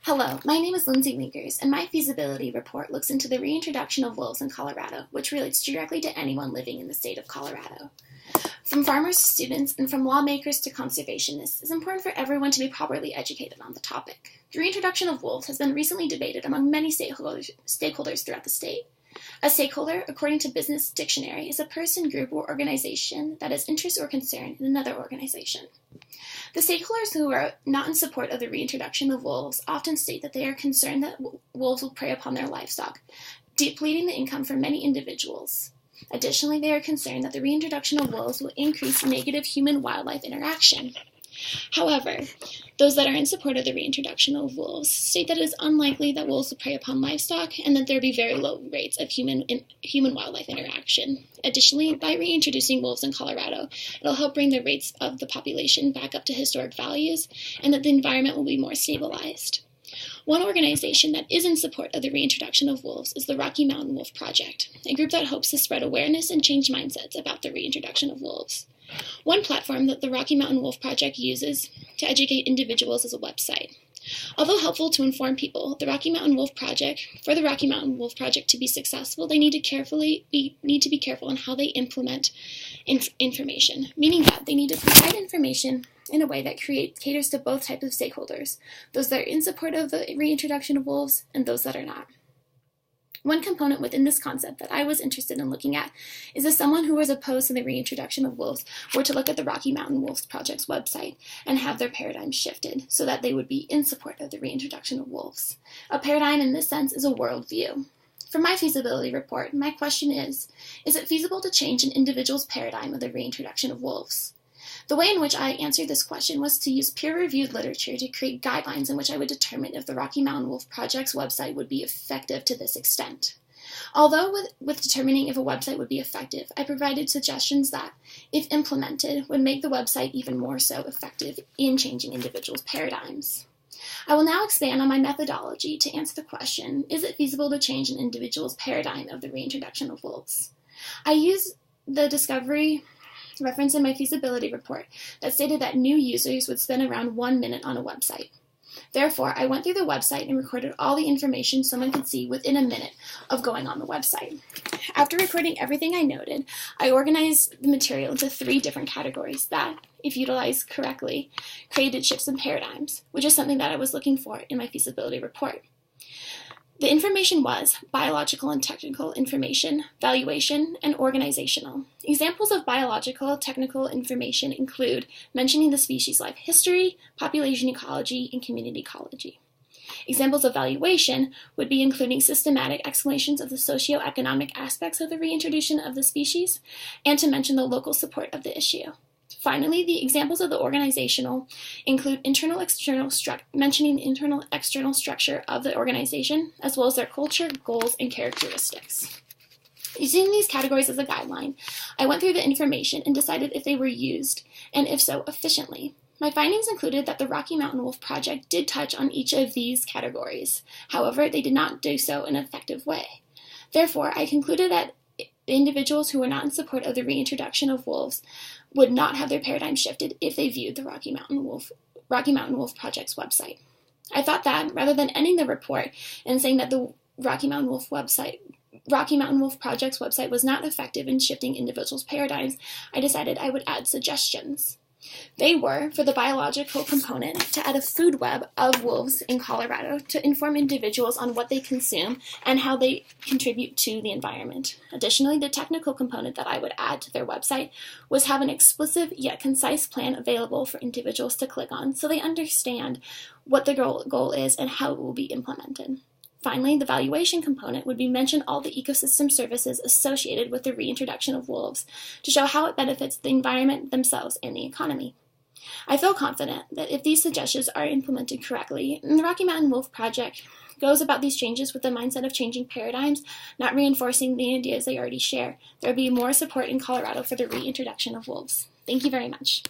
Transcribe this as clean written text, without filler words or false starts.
Hello, my name is Lindsay Leakers, and my feasibility report looks into the reintroduction of wolves in Colorado, which relates directly to anyone living in the state of Colorado. From farmers to students, and from lawmakers to conservationists, it's important for everyone to be properly educated on the topic. The reintroduction of wolves has been recently debated among many stakeholders throughout the state. A stakeholder, according to Business Dictionary, is a person, group, or organization that has interest or concern in another organization. The stakeholders who are not in support of the reintroduction of wolves often state that they are concerned that wolves will prey upon their livestock, depleting the income for many individuals. Additionally, they are concerned that the reintroduction of wolves will increase negative human-wildlife interaction. However, those that are in support of the reintroduction of wolves state that it is unlikely that wolves will prey upon livestock and that there will be very low rates of human-wildlife interaction. Additionally, by reintroducing wolves in Colorado, it will help bring the rates of the population back up to historic values and that the environment will be more stabilized. One organization that is in support of the reintroduction of wolves is the Rocky Mountain Wolf Project, a group that hopes to spread awareness and change mindsets about the reintroduction of wolves. One platform that the Rocky Mountain Wolf Project uses to educate individuals is a website. Although helpful to inform people, for the Rocky Mountain Wolf Project to be successful, they need to be careful in how they implement information, meaning that they need to provide information in a way that caters to both types of stakeholders, those that are in support of the reintroduction of wolves and those that are not. One component within this concept that I was interested in looking at is if someone who was opposed to the reintroduction of wolves were to look at the Rocky Mountain Wolves Project's website and have their paradigm shifted so that they would be in support of the reintroduction of wolves. A paradigm in this sense is a worldview. For my feasibility report, my question is it feasible to change an individual's paradigm of the reintroduction of wolves? The way in which I answered this question was to use peer-reviewed literature to create guidelines in which I would determine if the Rocky Mountain Wolf Project's website would be effective to this extent. Although with determining if a website would be effective, I provided suggestions that, if implemented, would make the website even more so effective in changing individuals' paradigms. I will now expand on my methodology to answer the question, is it feasible to change an individual's paradigm of the reintroduction of wolves? I used the discovery reference in my feasibility report that stated that new users would spend around 1 minute on a website. Therefore, I went through the website and recorded all the information someone could see within a minute of going on the website. After recording everything I noted, I organized the material into 3 different categories that, if utilized correctly, created shifts in paradigms, which is something that I was looking for in my feasibility report. The information was biological and technical information, valuation, and organizational. Examples of biological technical information include mentioning the species' life history, population ecology, and community ecology. Examples of valuation would be including systematic explanations of the socioeconomic aspects of the reintroduction of the species, and to mention the local support of the issue. Finally, the examples of the organizational include mentioning the internal-external structure of the organization, as well as their culture, goals, and characteristics. Using these categories as a guideline, I went through the information and decided if they were used, and if so, efficiently. My findings included that the Rocky Mountain Wolf Project did touch on each of these categories. However, they did not do so in an effective way. Therefore, I concluded that individuals who were not in support of the reintroduction of wolves would not have their paradigm shifted if they viewed the Rocky Mountain Wolf Project's website. I thought that, rather than ending the report and saying that the Rocky Mountain Wolf Project's website was not effective in shifting individuals' paradigms, I decided I would add suggestions. They were, for the biological component, to add a food web of wolves in Colorado to inform individuals on what they consume and how they contribute to the environment. Additionally, the technical component that I would add to their website was have an explicit yet concise plan available for individuals to click on so they understand what the goal is and how it will be implemented. Finally, the valuation component would be mention all the ecosystem services associated with the reintroduction of wolves to show how it benefits the environment themselves and the economy. I feel confident that if these suggestions are implemented correctly, and the Rocky Mountain Wolf Project goes about these changes with the mindset of changing paradigms, not reinforcing the ideas they already share, there will be more support in Colorado for the reintroduction of wolves. Thank you very much.